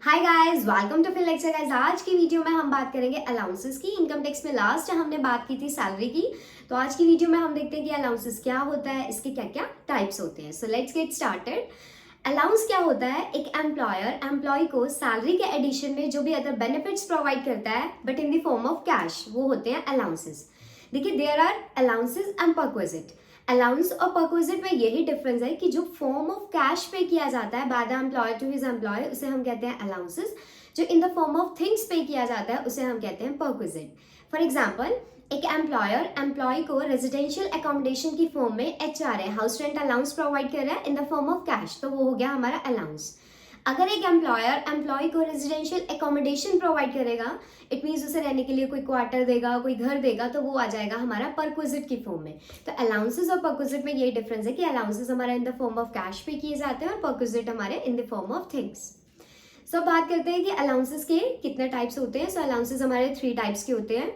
Hi guys, welcome to fill lecture guys. आज की video में हम बात करेंगे अलाउंसेस की। इनकम टैक्स में लास्ट हमने बात की थी सैलरी की, तो आज की वीडियो में हम देखते हैं कि अलाउंसेस क्या होता है, इसके क्या क्या टाइप्स होते हैं। So let's get started. Allowance क्या होता है? एक एम्प्लॉयर एम्प्लॉय को सैलरी के एडिशन में जो भी अदर बेनिफिट्स प्रोवाइड करता है but in the form of cash, वो होते हैं अलाउंसेस। देखिए, there are allowances and perquisite. Allowance और परक्विजिट में यही डिफरेंस है कि जो फॉर्म ऑफ कैश पे किया जाता है by the employer to his employee, उसे हम कहते हैं अलाउंसेस। जो in the form of things pay किया जाता है उसे हम कहते हैं परक्विजिट। फॉर एग्जाम्पल, एक एम्प्लॉयर एम्प्लॉय को रेजिडेंशियल अकोमोडेशन की फॉर्म में HRA house rent allowance provide कर रहा है in the form of cash, तो वो हो गया हमारा अलाउंस। अगर एक एम्प्लॉयर एम्प्लॉय को रेजिडेंशियल अकोमोडेशन प्रोवाइड करेगा, इट मीन्स उसे रहने के लिए कोई क्वार्टर देगा, कोई घर देगा, तो वो आ जाएगा हमारा परक्विजिट की फॉर्म में। तो अलाउंसेस और परक्विजिट में यही डिफरेंस है कि अलाउंसेस हमारा in the form of cash पे किए जाते हैं और परक्विजिट हमारे in the form of things. So बात करते हैं कि अलाउंसेस के कितने टाइप्स होते हैं। सो अलाउंसेस हमारे 3 टाइप्स के होते हैं।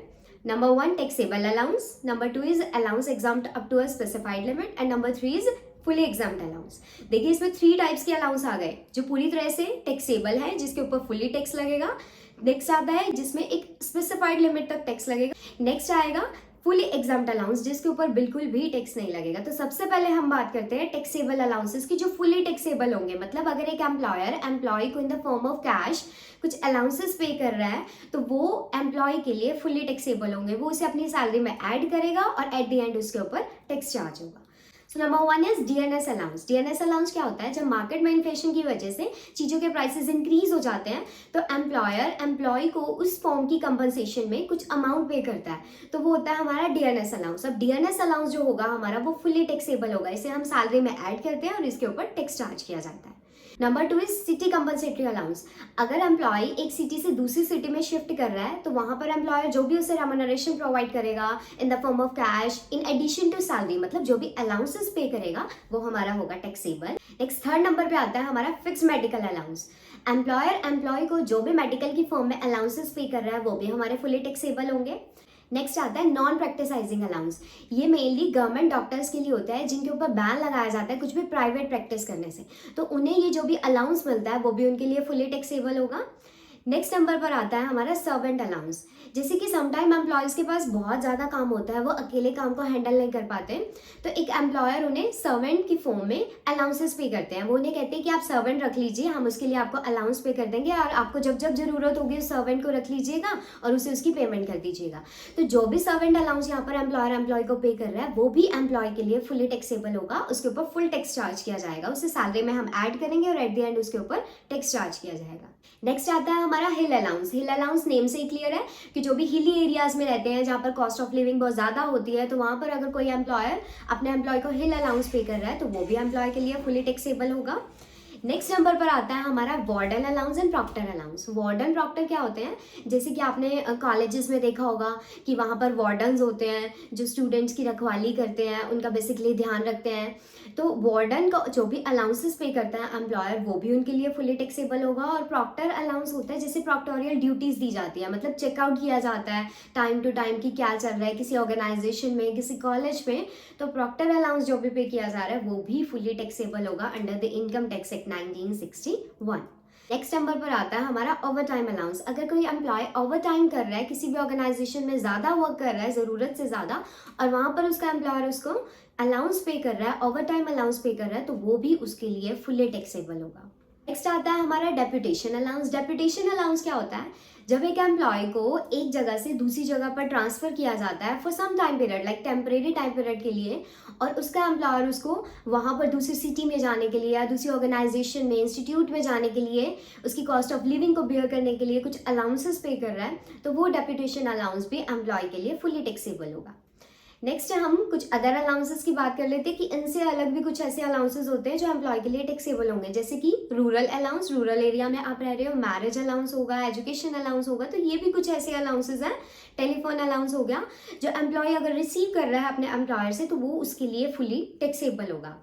Number 1 taxable allowance, number 2 is allowance exempt up to a specified limit, and number 3 is fully exempt allowance. देखिए, इसमें 3 टाइप्स के अलाउंस आ गए। जो पूरी तरह से टैक्सेबल है, जिसके ऊपर फुली टैक्स लगेगा। नेक्स्ट आता है जिसमें एक स्पेसिफाइड लिमिट तक टैक्स लगेगा। नेक्स्ट आएगा फुली एग्जाम्प्ट अलाउंस, जिसके ऊपर बिल्कुल भी टैक्स नहीं लगेगा। तो सबसे पहले हम बात करते हैं टैक्सेबल अलाउंसेस की, जो फुली टैक्सेबल होंगे। मतलब अगर एक एम्प्लॉयर एम्प्लॉय को इन द फॉर्म ऑफ कैश कुछ अलाउंसेस पे कर रहा है, तो वो एम्प्लॉय के लिए फुली टैक्सेबल होंगे। वो उसे अपनी सैलरी में ऐड करेगा और एट द एंड उसके ऊपर टैक्स चार्ज होगा। So number 1 is DNS allowance. DNS allowance क्या होता है? जब मार्केट में इन्फ्लेशन की वजह से चीज़ों के प्राइसेस इंक्रीज हो जाते हैं, तो एम्प्लॉयर एम्प्लॉय को उस फॉर्म की कंपनसेशन में कुछ अमाउंट पे करता है, तो वो होता है हमारा DNS अलाउंस। अब DNS अलाउंस जो होगा हमारा, वो फुली टैक्सेबल होगा। इसे हम सैलरी में ऐड करते हैं और इसके ऊपर टैक्स चार्ज किया जाता है। Number 2 is city compensatory allowance. अगर एम्प्लॉय एक सिटी से दूसरी सिटी में शिफ्ट कर रहा है, तो वहां पर एम्प्लॉयर जो भी उसे रेम्यूनरेशन प्रोवाइड करेगा in the form of cash in addition to salary, मतलब जो भी अलाउंसेस पे करेगा वो हमारा होगा टैक्सेबल। नेक्स्ट 3rd नंबर पे आता है हमारा fix medical allowance. Employer employee को जो भी मेडिकल की फॉर्म में अलाउंसेस पे कर रहा है, वो भी हमारे फुली टैक्सेबल होंगे। नेक्स्ट आता है नॉन प्रैक्टिसाइजिंग अलाउंस। ये मेनली गवर्नमेंट डॉक्टर्स के लिए होता है, जिनके ऊपर बैन लगाया जाता है कुछ भी प्राइवेट प्रैक्टिस करने से, तो उन्हें ये जो भी अलाउंस मिलता है वो भी उनके लिए फुली टैक्सेबल होगा। नेक्स्ट नंबर पर आता है हमारा सर्वेंट अलाउंस। जैसे कि समटाइम एम्प्लॉयज के पास बहुत ज़्यादा काम होता है, वो अकेले काम को हैंडल नहीं कर पाते, तो एक एम्प्लॉयर उन्हें सर्वेंट की फॉर्म में अलाउंसेस पे करते हैं। वो उन्हें कहते हैं कि आप सर्वेंट रख लीजिए, हम उसके लिए आपको अलाउंस पे कर देंगे और आपको जब जब जरूरत होगी उस सर्वेंट को रख लीजिएगा और उसे उसकी पेमेंट कर दीजिएगा। तो जो भी सर्वेंट अलाउंस यहाँ पर एम्प्लॉयर एम्प्लॉय को पे कर रहा है, वो भी एम्प्लॉय के लिए फुली टैक्सेबल होगा। उसके ऊपर फुल टैक्स चार्ज किया जाएगा, उसे सैलरी में हम ऐड करेंगे और एट द एंड उसके ऊपर टैक्स चार्ज किया जाएगा। नेक्स्ट आता है हमारा हिल अलाउंस। हिल अलाउंस नेम से ही क्लियर है कि जो भी हिली एरियाज में रहते हैं, जहाँ पर कॉस्ट ऑफ लिविंग बहुत ज़्यादा होती है, तो वहाँ पर अगर कोई एम्प्लॉयर अपने एम्प्लॉय को हिल अलाउंस पे कर रहा है, तो वो भी एम्प्लॉय के लिए फुली टैक्सेबल होगा। नेक्स्ट नंबर पर आता है हमारा warden allowance and proctor allowance. Warden proctor क्या होते हैं? जैसे कि आपने कॉलेजेस में देखा होगा कि वहाँ पर वार्डन्स होते हैं जो स्टूडेंट्स की रखवाली करते हैं, उनका बेसिकली ध्यान रखते हैं। तो वार्डन का जो भी अलाउंसेस पे करता है एम्प्लॉयर, वो भी उनके लिए फुली टैक्सेबल होगा। और प्रॉक्टर अलाउंस होता है जिसे प्रॉक्टोरियल ड्यूटीज दी जाती है, मतलब चेकआउट किया जाता है टाइम टू टाइम कि क्या चल रहा है किसी ऑर्गेनाइजेशन में, किसी कॉलेज में, तो प्रॉक्टर अलाउंस जो भी पे किया जा रहा है वो भी फुली टैक्सेबल होगा under the income tax act 1961। Next number पर आता है हमारा ओवर टाइम अलाउंस। अगर कोई एम्प्लॉय ओवर टाइम कर रहा है, किसी भी ऑर्गेनाइजेशन में ज़्यादा वर्क कर रहा है ज़रूरत से ज़्यादा, और वहाँ पर उसका एम्प्लॉयर उसको अलाउंस पे कर रहा है, ओवर टाइम अलाउंस पे कर रहा है, तो वो भी उसके लिए फुली टैक्सेबल होगा। नेक्स्ट आता है हमारा डेप्यूटेशन अलाउंस। डेप्यूटेशन अलाउंस क्या होता है? जब एक एम्प्लॉय को एक जगह से दूसरी जगह पर ट्रांसफर किया जाता है for some time period, like temporary time period के लिए, और उसका एम्प्लॉयर उसको वहाँ पर दूसरी सिटी में जाने के लिए या दूसरी ऑर्गेनाइजेशन में, इंस्टीट्यूट में जाने के लिए, उसकी कॉस्ट ऑफ लिविंग को बियर करने के लिए कुछ अलाउंसेस पे कर रहा है, तो वो डेप्यूटेशन अलाउंस भी एम्प्लॉय के लिए फुली टैक्सेबल होगा। नेक्स्ट हम कुछ अदर अलाउंसेस की बात कर लेते हैं कि इनसे अलग भी कुछ ऐसे अलाउंसेस होते हैं जो एम्प्लॉय के लिए टैक्सेबल होंगे, जैसे कि रूरल अलाउंस, रूरल एरिया में आप रह रहे हो, मैरिज अलाउंस होगा, एजुकेशन अलाउंस होगा, तो ये भी कुछ ऐसे अलाउंसेस हैं। टेलीफोन अलाउंस हो गया, जो एम्प्लॉय अगर रिसीव कर रहा है अपने एम्प्लॉयर से, तो वो उसके लिए फुली टैक्सेबल होगा।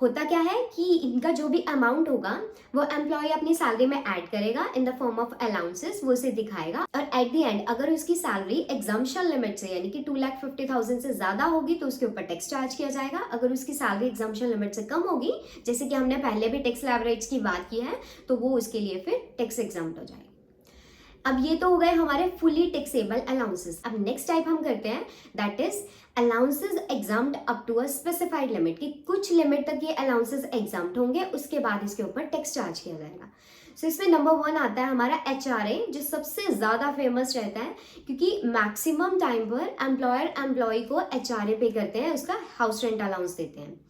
होता क्या है कि इनका जो भी अमाउंट होगा वो एम्प्लॉय अपनी सैलरी में ऐड करेगा in the form of allowances, वो उसे दिखाएगा और एट द एंड अगर उसकी सैलरी एग्जाम्पशन लिमिट से यानी कि 2,50,000 से ज्यादा होगी तो उसके ऊपर टैक्स चार्ज किया जाएगा। अगर उसकी सैलरी एग्जाम्पशन लिमिट से कम होगी, जैसे कि हमने पहले भी टैक्स लेवरेज की बात की है, तो वो उसके लिए फिर टैक्स एग्जाम्प्ट हो जाएगी। अब ये तो हो गए हमारे फुली टैक्सेबल अलाउंसेस। अब नेक्स्ट टाइप हम करते हैं that is allowances exempt up to a specified limit, कि कुछ लिमिट तक ये अलाउंसेस एग्जाम्प्ट होंगे, उसके बाद इसके ऊपर टैक्स चार्ज किया जाएगा। सो इसमें नंबर 1 आता है हमारा HRA, जो सबसे ज्यादा फेमस रहता है क्योंकि maximum time per employer employee को HRA पे करते हैं, उसका हाउस रेंट अलाउंस देते हैं।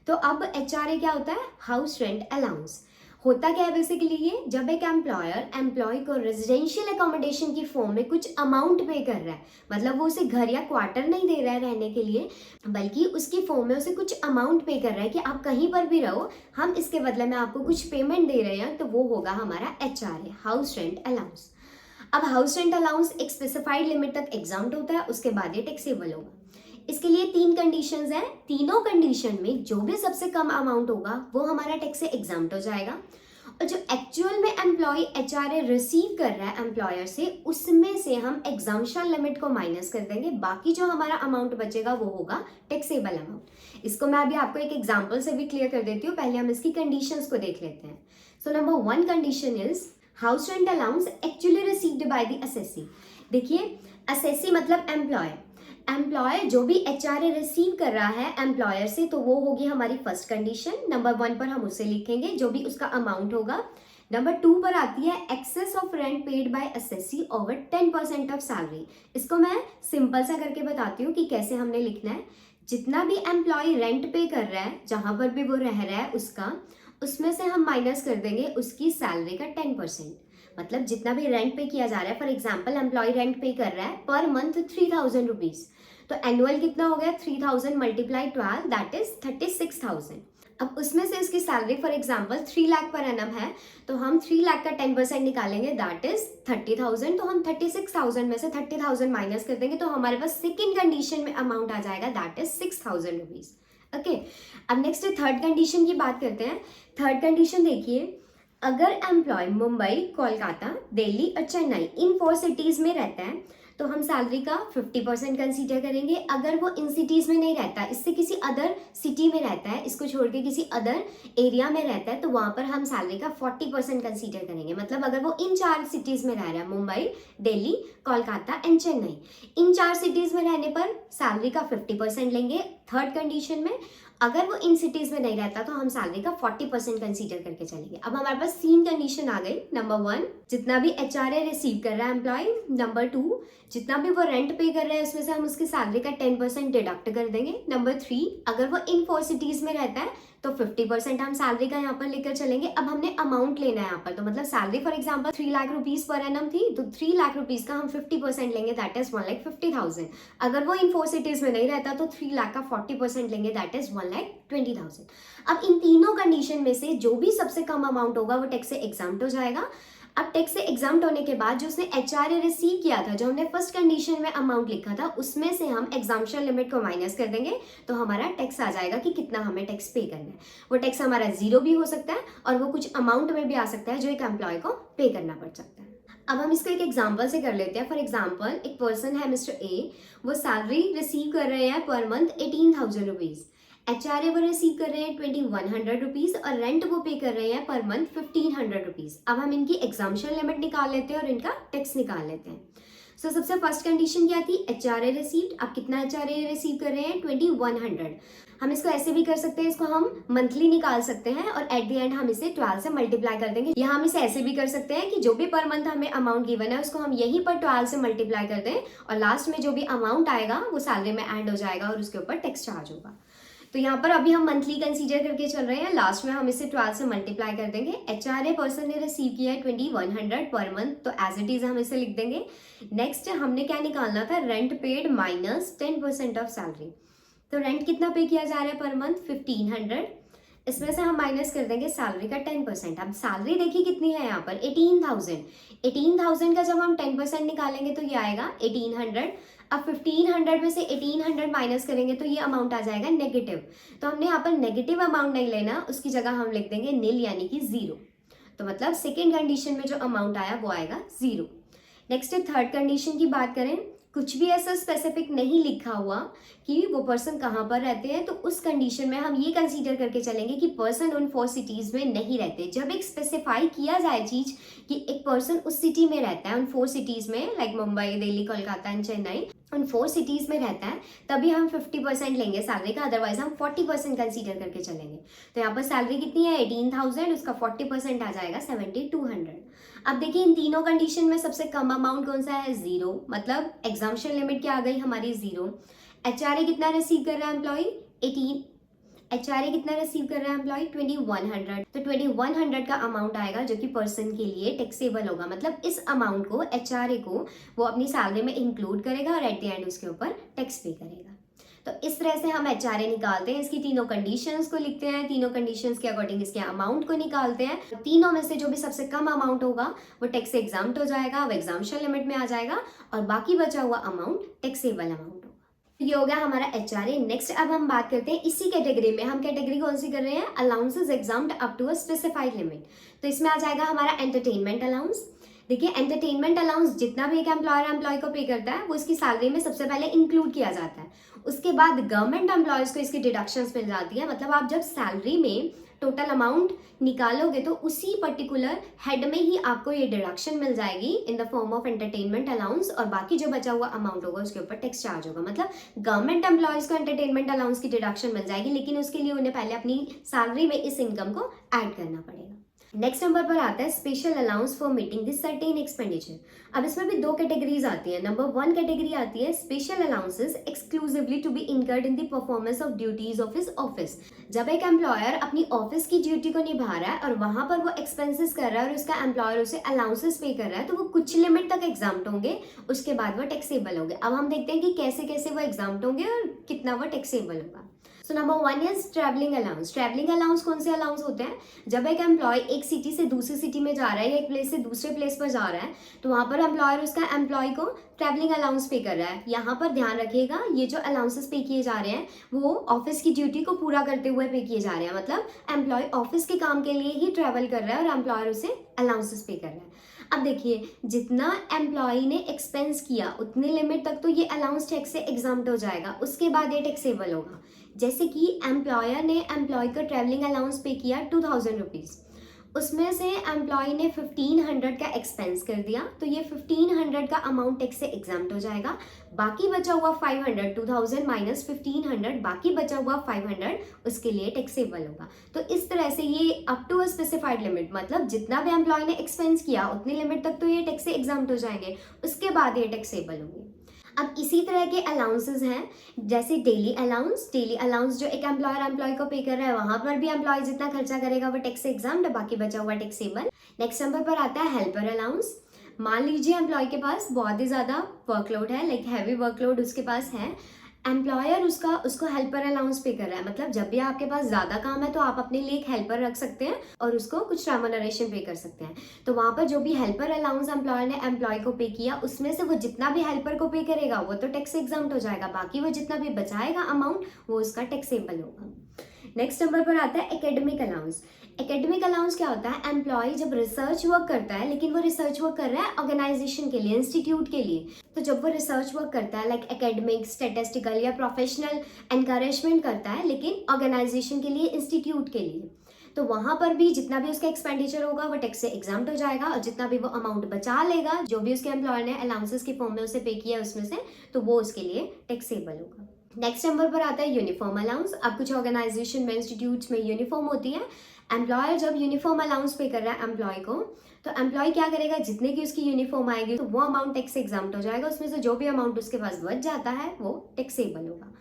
तो अब HRA क्या होता है? House rent allowance. होता क्या है बेसिकली ये, जब एक एम्प्लॉयर एम्प्लॉय को रेजिडेंशियल अकोमोडेशन की फॉर्म में कुछ अमाउंट पे कर रहा है, मतलब वो उसे घर या क्वार्टर नहीं दे रहा है रहने के लिए, बल्कि उसकी फॉर्म में उसे कुछ अमाउंट पे कर रहा है कि आप कहीं पर भी रहो, हम इसके बदले में आपको कुछ पेमेंट दे रहे हैं, तो वो होगा हमारा HRA, हाउस रेंट अलाउंस। अब हाउस रेंट अलाउंस एक स्पेसिफाइड लिमिट तक एग्जाम्प्ट होता है, उसके बाद ये टैक्सेबल होगा। इसके लिए 3 कंडीशंस हैं। तीनों कंडीशन में जो भी सबसे कम अमाउंट होगा वो हमारा टैक्स से एग्जाम्प्ट हो जाएगा, और जो एक्चुअल में एम्प्लॉय HRA रिसीव कर रहा है एम्प्लॉयर से, उसमें से हम एग्जाम्पशन लिमिट को माइनस कर देंगे, बाकी जो हमारा अमाउंट बचेगा वो होगा टैक्सेबल अमाउंट। इसको मैं अभी आपको एक एग्जाम्पल से भी क्लियर कर देती हूँ, पहले हम इसकी कंडीशंस को देख लेते हैं। So number 1 condition is house rent allowance actually received by the assessee. देखिए, असेसी मतलब एम्प्लॉय जो भी HRA रिसीव कर रहा है एम्प्लॉयर से, तो वो होगी हमारी फर्स्ट कंडीशन। नंबर 1 पर हम उसे लिखेंगे जो भी उसका अमाउंट होगा। नंबर 2 पर आती है excess of rent paid by assessee over 10% of salary. इसको मैं सिंपल सा करके बताती हूँ कि कैसे हमने लिखना है। जितना भी एम्प्लॉय रेंट पे कर रहा है, जहां पर भी वो रह रहा है उसका, उसमें से हम माइनस कर देंगे उसकी सैलरी का 10%। मतलब जितना भी रेंट पे किया जा रहा है, फॉर एग्जाम्पल एम्प्लॉय रेंट पे कर रहा है पर मंथ 3,000 रुपीज, तो एनुअल कितना हो गया? 3,000 मल्टीप्लाई 12 दैट इज 36,000। अब उसमें से इसकी salary for example 3 lakh per annum है, तो हम 3 लाख का 10% निकालेंगे दैट इज 30,000। तो हम 36,000 में से 30,000 माइनस कर देंगे, तो हमारे पास सेकेंड कंडीशन में अमाउंट आ जाएगा दैट इज 6,000 रुपीज। ओके, अब नेक्स्ट थर्ड कंडीशन की बात करते हैं। थर्ड कंडीशन देखिए, अगर एम्प्लॉय मुंबई, कोलकाता, दिल्ली और चेन्नई इन 4 सिटीज में रहता है तो हम सैलरी का 50% कंसीडर करेंगे। अगर वो इन सिटीज में नहीं रहता, इससे किसी अदर सिटी में रहता है, इसको छोड़ के किसी अदर एरिया में रहता है, तो वहां पर हम सैलरी का 40% कंसीडर करेंगे। मतलब अगर वो इन 4 सिटीज में रह रहा है, Mumbai, Delhi, Kolkata and Chennai, in 4 cities में रहने पर सैलरी का 50% लेंगे थर्ड कंडीशन में। अगर वो इन सिटीज में नहीं रहता तो हम सैलरी का 40% कंसीडर करके चलेंगे। अब हमारे पास 3 कंडीशन आ गई। नंबर 1, जितना भी HRA रिसीव कर रहा है एम्प्लॉय। नंबर 2, जितना भी वो रेंट पे कर रहा है उसमें से हम उसकी सैलरी का 10% डिडक्ट कर देंगे। नंबर 3, अगर वो इन 4 सिटीज में रहता है तो 50% हम सैलरी का यहाँ पर लेकर चलेंगे। अब हमने अमाउंट लेना है यहाँ पर, तो मतलब salary for example 3 lakh rupees per annum थी, तो 3 लाख रुपीज का हम 50% लेंगे दैट इज 1,50,000। अगर वो इन 4 सिटीज में नहीं रहता तो 3 लाख का 40% लेंगे दैट इज 1,20,000। अब इन तीनों कंडीशन में से जो भी सबसे कम अमाउंट होगा वो टैक्स से एग्जाम्प्ट हो जाएगा। अब टैक्स से एग्जाम्प्ट होने के बाद जो उसने HRA रिसीव किया था, जो हमने फर्स्ट कंडीशन में अमाउंट लिखा था, उसमें से हम एग्जाम्प्शन लिमिट को माइनस कर देंगे, तो हमारा टैक्स आ जाएगा कि कितना हमें टैक्स पे करना है। वो टैक्स हमारा 0 भी हो सकता है और वो कुछ अमाउंट में भी आ सकता है जो एक एम्प्लॉय को पे करना पड़ सकता है। अब हम इसको एक एग्जाम्पल से कर लेते हैं। फॉर एग्जाम्पल एक पर्सन है मिस्टर ए, वो सैलरी रिसीव कर रहे हैं पर मंथ 18,000 रुपीज, HRA वो रिसीव कर रहे हैं 2,100 रुपीज और रेंट वो पे कर रहे हैं पर मंथ 1,500 रुपीज। अब हम इनकी एग्जाम्पशन लिमिट निकाल लेते हैं और इनका टैक्स निकाल लेते हैं। सो सबसे फर्स्ट कंडीशन क्या थी? HRA received. अब कितना HRA रिसीव कर रहे हैं? 2,100। हम इसको ऐसे भी कर सकते हैं, इसको हम मंथली निकाल सकते हैं और एट द एंड हम इसे 12 से मल्टीप्लाई कर देंगे। या हम इसे ऐसे भी कर सकते हैं कि जो भी पर मंथ हमें अमाउंट गिवन है उसको हम यहीं पर 12 से मल्टीप्लाई कर दें और लास्ट में जो भी अमाउंट आएगा वो सैलरी में ऐड हो जाएगा और उसके ऊपर टैक्स चार्ज होगा। तो यहाँ पर अभी हम मंथली कंसीडर करके चल रहे हैं, लास्ट में हम इसे 12 से मल्टीप्लाई कर देंगे। HRA पर्सन ने रिसीव किया है 2,100 पर मंथ, तो एज इट इज हम इसे लिख देंगे। नेक्स्ट हमने क्या निकालना था? Rent paid minus 10% of salary. तो रेंट कितना पे किया जा रहा है पर मंथ? 1,500। इसमें से हम माइनस कर देंगे सैलरी का 10%। अब सैलरी देखिए कितनी है यहाँ पर 18,000। 18,000 का जब हम 10% निकालेंगे तो ये आएगा 1800। अब 1500 में से 1800 माइनस करेंगे तो ये अमाउंट आ जाएगा नेगेटिव। तो हमने यहाँ पर नेगेटिव अमाउंट नहीं लेना, उसकी जगह हम लिख देंगे नील यानी कि जीरो। तो मतलब सेकेंड कंडीशन में जो अमाउंट आया वो आएगा जीरो। नेक्स्ट थर्ड कंडीशन की बात करें, कुछ भी ऐसा स्पेसिफिक नहीं लिखा हुआ कि वो पर्सन कहाँ पर रहते हैं, तो उस कंडीशन में हम ये कंसीडर करके चलेंगे कि पर्सन उन 4 सिटीज़ में नहीं रहते। जब एक स्पेसिफाई किया जाए चीज़ कि एक पर्सन उस सिटी में रहता है, उन 4 सिटीज़ में, लाइक मुंबई, दिल्ली, कोलकाता एंड चेन्नई, उन 4 सिटीज़ में रहता है, तभी हम 50% लेंगे सैलरी का, अदरवाइज हम 40% कंसीडर करके चलेंगे। तो यहाँ पर सैलरी कितनी है 18,000, उसका 40% आ जाएगा 7,200। अब देखिए इन तीनों कंडीशन में सबसे कम अमाउंट कौन सा है, जीरो, मतलब एग्जाम्पशन लिमिट क्या आ गई हमारी, जीरो। एचआरए कितना रिसीव कर रहा है एम्प्लॉय, 18। एचआरए कितना रिसीव कर रहा है एम्प्लॉय, 2100। तो 2100 का अमाउंट आएगा जो कि पर्सन के लिए टैक्सेबल होगा। मतलब इस अमाउंट को एचआरए को वो अपनी सैलरी में इंक्लूड करेगा और एट द एंड उसके ऊपर टैक्स पे करेगा। तो इस तरह से हम एचआरए निकालते हैं, इसकी तीनों कंडीशंस को लिखते हैं, तीनों कंडीशंस के अकॉर्डिंग इसके अमाउंट को निकालते हैं। तीनों में से जो भी सबसे कम अमाउंट होगा वो टैक्स से एग्जाम्प्ट हो जाएगा, वो एग्जाम्पशन लिमिट में आ जाएगा, और बाकी बचा हुआ अमाउंट टैक्सेबल अमाउंट होगा। ये हो गया हमारा एचआरए। नेक्स्ट अब हम बात करते हैं इसी कैटेगरी में, हम कैटेगरी कौन सी कर रहे हैं, allowances exempt up to a specified limit. तो इसमें आ जाएगा हमारा एंटरटेनमेंट अलाउंस। देखिए एंटरटेनमेंट अलाउंस जितना भी एक एम्प्लॉयर एम्प्लॉय को पे करता है वो इसकी सैलरी में सबसे पहले इंक्लूड किया जाता है। उसके बाद गवर्नमेंट एम्प्लॉयज को इसकी डिडक्शंस मिल जाती है। मतलब आप जब सैलरी में टोटल अमाउंट निकालोगे तो उसी पर्टिकुलर हेड में ही आपको ये डिडक्शन मिल जाएगी इन the form of entertainment allowance, और बाकी जो बचा हुआ अमाउंट होगा उसके ऊपर टैक्स चार्ज होगा। मतलब गवर्नमेंट एम्प्लॉयज को एंटरटेनमेंट अलाउंस की डिडक्शन मिल जाएगी, लेकिन उसके लिए उन्हें पहले अपनी सैलरी में इस इनकम को ऐड करना पड़ेगा। नेक्स्ट नंबर पर आता है special allowance for meeting this certain expenditure. अब इसमें भी 2 कैटेगरीज आती है। नंबर 1 कैटेगरी आती है special allowances exclusively to be incurred in the performance of duties of his office. जब एक एम्प्लॉयर अपनी ऑफिस की ड्यूटी को निभा रहा है और वहां पर वो एक्सपेंसेस कर रहा है और उसका एम्प्लॉयर उसे अलाउंसेस पे कर रहा है, तो वो कुछ लिमिट तक एग्जाम्प्ट होंगे, उसके बाद वो टैक्सेबल होंगे। अब हम देखते हैं कि कैसे कैसे वो एग्जाम्प्ट होंगे और कितना वो टैक्सेबल होगा। So number 1 is travelling allowance. Travelling allowance कौन से अलाउंस होते हैं, जब एक एम्प्लॉय एक सिटी से दूसरी सिटी में जा रहा है या एक प्लेस से दूसरे प्लेस पर जा रहा है, तो वहां पर एम्प्लॉयर उसका एम्प्लॉय को ट्रैवलिंग अलाउंस पे कर रहा है। यहाँ पर ध्यान रखिएगा, ये जो अलाउंसेस पे किए जा रहे हैं वो ऑफिस की ड्यूटी को पूरा करते हुए पे किए जा रहे हैं। मतलब एम्प्लॉय ऑफिस के काम के लिए ही ट्रैवल कर रहा है और एम्प्लॉयर उसे अलाउंसेस पे कर रहा है। अब देखिए जितना एम्प्लॉय ने एक्सपेंस किया उतने लिमिट तक तो ये अलाउंस टैक्स से एग्जाम्प्ट हो जाएगा, उसके बाद ये टैक्सेबल होगा। जैसे कि एम्प्लॉयर ने एम्प्लॉय का ट्रैवलिंग अलाउंस पे किया 2000 रुपीज़, उसमें से एम्प्लॉय ने 1500 का एक्सपेंस कर दिया, तो ये 1500 का अमाउंट टैक्स से एग्जाम्प्ट हो जाएगा। बाकी बचा हुआ 500, 2000 माइनस 1500, बाकी बचा हुआ 500 उसके लिए टैक्सेबल होगा। तो इस तरह से ये up to a specified limit, मतलब जितना भी एम्प्लॉय ने एक्सपेंस किया उतनी लिमिट तक तो ये टैक्स से एग्जाम्प्ट हो जाएंगे, उसके बाद ये टैक्सेबल होंगे। अब इसी तरह के अलाउंसेस हैं, जैसे डेली अलाउंस। डेली अलाउंस जो एक एम्प्लॉयर एम्प्लॉय को पे कर रहा है, वहां पर भी एम्प्लॉय जितना खर्चा करेगा वो टैक्स से एग्जाम्प्ट, बाकी बचा हुआ टैक्सेबल। नेक्स्ट नंबर पर आता है हेल्पर अलाउंस। मान लीजिए एम्प्लॉय के पास बहुत ही ज़्यादा वर्कलोड है, लाइक हैवी वर्कलोड उसके पास है, एम्प्लॉयर उसको हेल्पर अलाउंस पे कर रहा है। मतलब जब भी आपके पास ज़्यादा काम है तो आप अपने लिए एक हेल्पर रख सकते हैं और उसको कुछ रेम्युनरेशन पे कर सकते हैं। तो वहाँ पर जो भी हेल्पर अलाउंस एम्प्लॉयर ने एम्प्लॉय को पे किया, उसमें से वो जितना भी हेल्पर को पे करेगा वो तो टैक्स एग्जाम्प्ट हो जाएगा, बाकी वो जितना भी बचाएगा अमाउंट वो उसका टैक्सेबल होगा। नेक्स्ट नंबर पर आता है एकेडमिक अलाउंस। एकेडमिक अलाउंस क्या होता है, एम्प्लॉय जब रिसर्च वर्क करता है, लेकिन वो रिसर्च वर्क कर रहा है ऑर्गेनाइजेशन के लिए, इंस्टीट्यूट के लिए, तो जब वो रिसर्च वर्क करता है लाइक एकेडमिक, स्टैटिस्टिकल या प्रोफेशनल एनकरेजमेंट करता है, लेकिन ऑर्गेनाइजेशन के लिए, इंस्टीट्यूट के लिए, तो वहां पर भी जितना भी उसका एक्सपेंडिचर होगा वो टैक्स से एग्जाम्प्ट हो जाएगा, और जितना भी वो अमाउंट बचा लेगा जो भी उसके एम्प्लॉयर ने अलाउंसेस के फॉर्म में उसे पे किया उसमें से, तो वो उसके लिए टैक्सेबल होगा। नेक्स्ट नंबर पर आता है यूनिफॉर्म अलाउंस। अब कुछ ऑर्गेनाइजेशन में, इंस्टीट्यूट्स में यूनिफॉर्म होती है। एम्प्लॉयर जब यूनिफॉर्म अलाउंस पे कर रहा है एम्प्लॉय को, तो एम्प्लॉय क्या करेगा, जितने की उसकी यूनिफॉर्म आएगी तो वो अमाउंट टैक्स से एग्जाम्प्ट हो जाएगा, उसमें से जो भी अमाउंट उसके पास बच जाता है वो टैक्सेबल होगा।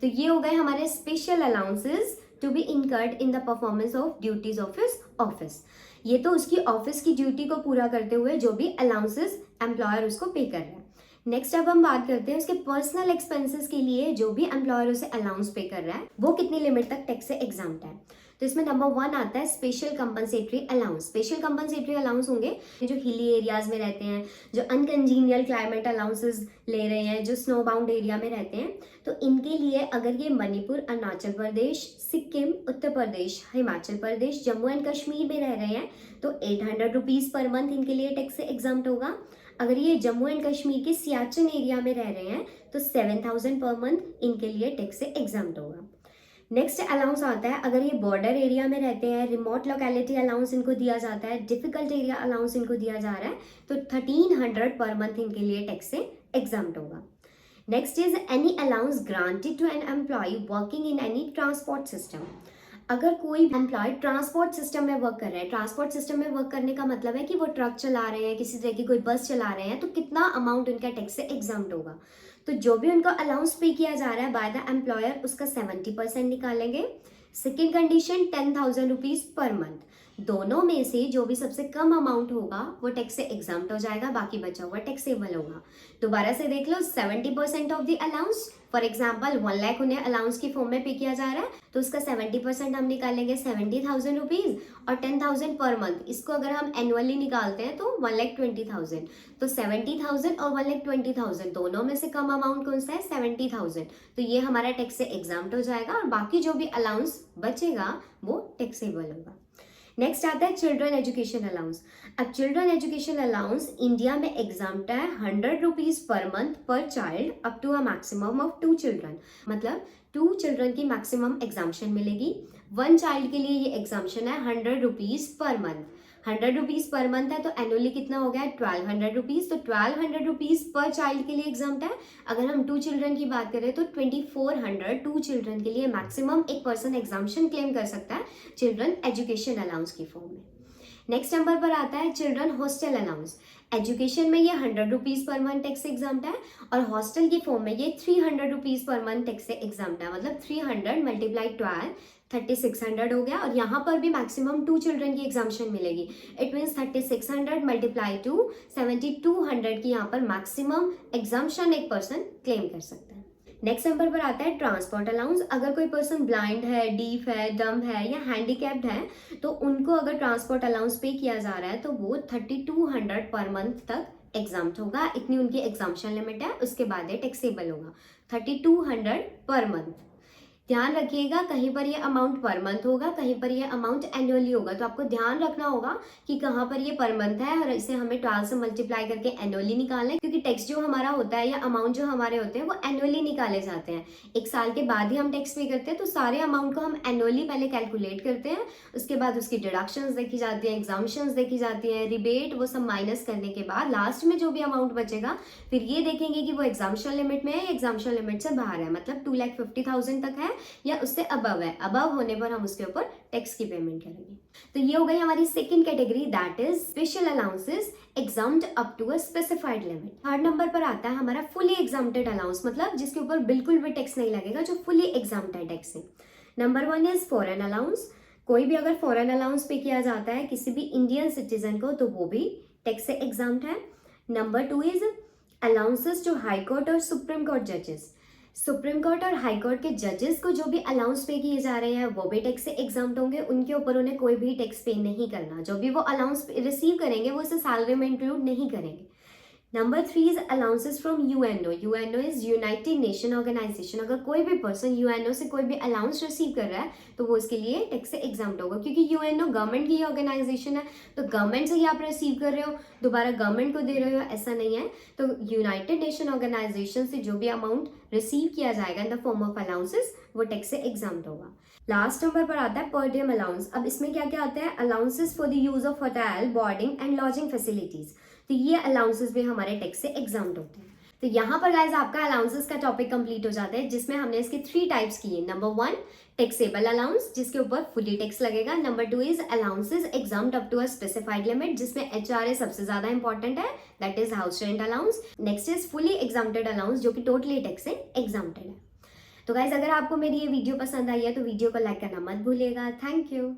तो ये हो गए हमारे special allowances to be incurred in the performance of duties of his office. ये तो उसकी ऑफिस की ड्यूटी को पूरा करते हुए जो भी अलाउंसेस एम्प्लॉयर उसको पे कर रहा है। नेक्स्ट अब हम बात करते हैं उसके पर्सनल एक्सपेंसेस के लिए जो भी एम्प्लॉयर उसे अलाउंस पे कर रहा है वो कितनी लिमिट तक टैक्स से एग्जाम्प्ट है। तो इसमें नंबर 1 आता है special compensatory allowance. Special compensatory allowance होंगे जो हिली एरियाज में रहते हैं, जो अनकंजीनियल क्लाइमेट अलाउंसेस ले रहे हैं, जो स्नो बाउंड एरिया में रहते हैं, तो इनके लिए अगर ये मणिपुर, अरुणाचल प्रदेश, सिक्किम, उत्तर प्रदेश, हिमाचल प्रदेश, जम्मू एंड कश्मीर में रह रहे हैं तो 800 रुपीज़ पर मंथ इनके लिए टैक्स से एग्जाम्प्ट होगा। अगर ये जम्मू एंड कश्मीर के सियाचिन एरिया में रह रहे हैं तो 7000 पर मंथ इनके लिए टैक्स से एग्जाम्प्ट होगा। नेक्स्ट अलाउंस आता है अगर ये बॉर्डर एरिया में रहते हैं, रिमोट लोकेलिटी अलाउंस इनको दिया जाता है, डिफिकल्ट एरिया अलाउंस इनको दिया जा रहा है तो 1300 पर मंथ इनके लिए टैक्स से एग्जाम्प्ट होगा। Next is any allowance granted to an employee working in any transport system. अगर कोई एम्प्लॉय ट्रांसपोर्ट सिस्टम में वर्क कर रहा है, ट्रांसपोर्ट सिस्टम में वर्क करने का मतलब है कि वो ट्रक चला रहे हैं, किसी तरह की कोई बस चला रहे हैं, तो कितना अमाउंट उनका टैक्स से एग्जाम्प्ट होगा। तो जो भी उनको अलाउंस पे किया जा रहा है बाय द एम्प्लॉयर उसका 70% निकालेंगे। Second condition 10,000 rupees per month. दोनों में से जो भी सबसे कम अमाउंट होगा वो टैक्स से एग्जाम्प्ट हो जाएगा, बाकी बचा हुआ टैक्सेबल होगा। दोबारा से देख लो, 70% of the allowance, for example 1 lakh उन्हें अलाउंस की फॉर्म में पे किया जा रहा है तो उसका 70% हम निकालेंगे 70,000 रुपीज़, और 10,000 पर मंथ, इसको अगर हम एनुअली निकालते हैं तो 1,20,000। तो 70,000 और 1,20,000 दोनों में से कम अमाउंट कौन सा है? 70,000। तो ये हमारा टैक्स से एग्जाम्प्ट हो जाएगा और बाकी जो भी अलाउंस बचेगा वो टैक्सेबल होगा। नेक्स्ट आता है चिल्ड्रन एजुकेशन अलाउंस। अब चिल्ड्रन एजुकेशन अलाउंस इंडिया में एग्जाम्प्ट है 100 rupees per month per child up to a maximum of 2 children. मतलब 2 चिल्ड्रन की मैक्सिमम एग्जाम्पशन मिलेगी। 1 चाइल्ड के लिए ये एग्जाम्पशन है 100 rupees per month. 100 rupees per month है तो एनुअली कितना हो गया? 1200 रुपीज़। तो 1200 रुपीज़ पर चाइल्ड के लिए एग्जाम्प्ट है। अगर हम 2 चिल्ड्रन की बात करें तो 2400 2 चिल्ड्रन के लिए मैक्सिमम एक पर्सन एग्जाम्पशन क्लेम कर सकता है चिल्ड्रन एजुकेशन अलाउंस की फॉर्म में। नेक्स्ट नंबर पर आता है चिल्ड्रन हॉस्टल अलाउंस। एजुकेशन में ये 100 रुपीज़ पर मंथ टैक्स से एग्जाम्प्ट है और हॉस्टल की फॉर्म में ये 300 रुपीज़ पर मंथ टैक्स से एग्जाम्प्ट है। मतलब 300 मल्टीप्लाई 12 3600 हो गया, और यहाँ पर भी मैक्सिमम 2 चिल्ड्रन की एग्जाम्पशन मिलेगी। इट मीन्स 3600 मल्टीप्लाई 2 7200 की यहाँ पर मैक्सिमम एग्जाम्पशन एक पर्सन क्लेम कर सकता है। नेक्स्ट नंबर पर आता है ट्रांसपोर्ट अलाउंस। अगर कोई पर्सन ब्लाइंड है, डीफ है, डम है या हैंडीकैप्ड है तो उनको अगर ट्रांसपोर्ट अलाउंस पे किया जा रहा है तो वो 3200 पर मंथ तक एग्जाम्प्ट होगा। इतनी उनकी एग्जाम्पशन लिमिट है, उसके बाद ये टैक्सेबल होगा 3200 पर मंथ। ध्यान रखिएगा, कहीं पर ये अमाउंट पर मंथ होगा, कहीं पर ये अमाउंट एनुअली होगा, तो आपको ध्यान रखना होगा कि कहाँ पर ये पर मंथ है और इसे हमें 12 से मल्टीप्लाई करके एनुअली निकालना है, क्योंकि टैक्स जो हमारा होता है या अमाउंट जो हमारे होते हैं वो एनुअली निकाले जाते हैं। 1 साल के बाद ही हम टैक्स पे करते हैं, तो सारे अमाउंट को हम एनुअली पहले कैलकुलेट करते हैं, उसके बाद उसकी डिडक्शंस देखी जाती हैं, एग्जाम्पशंस देखी जाती हैं, रिबेट, वो सब माइनस करने के बाद लास्ट में जो भी अमाउंट बचेगा फिर ये देखेंगे कि वो एग्जाम्पशन लिमिट में है या एग्जाम्पशन लिमिट से बाहर है, मतलब 2,50,000 तक है या उससे अबव है। अबव होने पर हम उसके ऊपर टैक्स की पेमेंट करेंगे। तो ये हो गई हमारी second category, that is special allowances exempt up to a specified limit. Third number पर आता है हमारा फुली एग्जाम्प्टेड अलाउंस, मतलब जिसके ऊपर बिल्कुल भी टैक्स नहीं लगेगा, जो फुली एग्जाम्प्ट है टैक्स से। Number 1 is foreign allowance. कोई भी अगर फॉरेन अलाउंस पे किया जाता है किसी भी इंडियन सिटीजन को तो वो भी टैक्स से एग्जाम्प्ट है। Number 2 is allowances to high court और सुप्रीम कोर्ट जजेस। सुप्रीम कोर्ट और हाई कोर्ट के जजेस को जो भी अलाउंस पे किए जा रहे हैं वो भी टैक्स से एग्जाम्प्ट होंगे, उनके ऊपर उन्हें कोई भी टैक्स पे नहीं करना। जो भी वो अलाउंस रिसीव करेंगे वो इसे सैलरी में इंक्लूड नहीं करेंगे। Number 3 is allowances from UNO. UNO is united nation organisation. अगर कोई भी पर्सन यूएनओ से कोई भी अलाउंस रिसीव कर रहा है तो वो इसके लिए टैक्स से एग्जाम्प्ट होगा, क्योंकि यूएनओ गवर्नमेंट की ऑर्गेनाइजेशन है, तो गवर्नमेंट से ही आप रिसीव कर रहे हो, दोबारा गवर्नमेंट को दे रहे हो, ऐसा नहीं है। तो यूनाइटेड नेशन ऑर्गेनाइजेशन से जो भी अमाउंट रिसीव किया जाएगा इन द फॉर्म ऑफ अलाउंसेस वो टैक्स से एग्जाम्प्ट होगा। लास्ट नंबर पर आता है पर डीएम अलाउंस। अब इसमें क्या क्या आता है? Allowances for the use of hotel, boarding and lodging facilities. तो ये अलाउंसेस भी हमारे टैक्स से एग्जाम्प्ट होते हैं। तो यहाँ पर गाइज आपका अलाउंसेस का टॉपिक कंप्लीट हो जाता है, जिसमें हमने इसके 3 टाइप्स किए। नंबर 1 टैक्सेबल अलाउंस, जिसके ऊपर फुली टैक्स लगेगा। Number 2 is allowances exempt up to a specified limit, जिसमें एचआरए सबसे ज्यादा इंपॉर्टेंट है, that is house rent allowance. Next is fully exempted allowance, जो कि टोटली टैक्स से एग्जाम्प्टेड है। तो गाइज अगर आपको मेरी ये वीडियो पसंद आई है तो वीडियो को लाइक करना मत भूलिएगा। Thank you.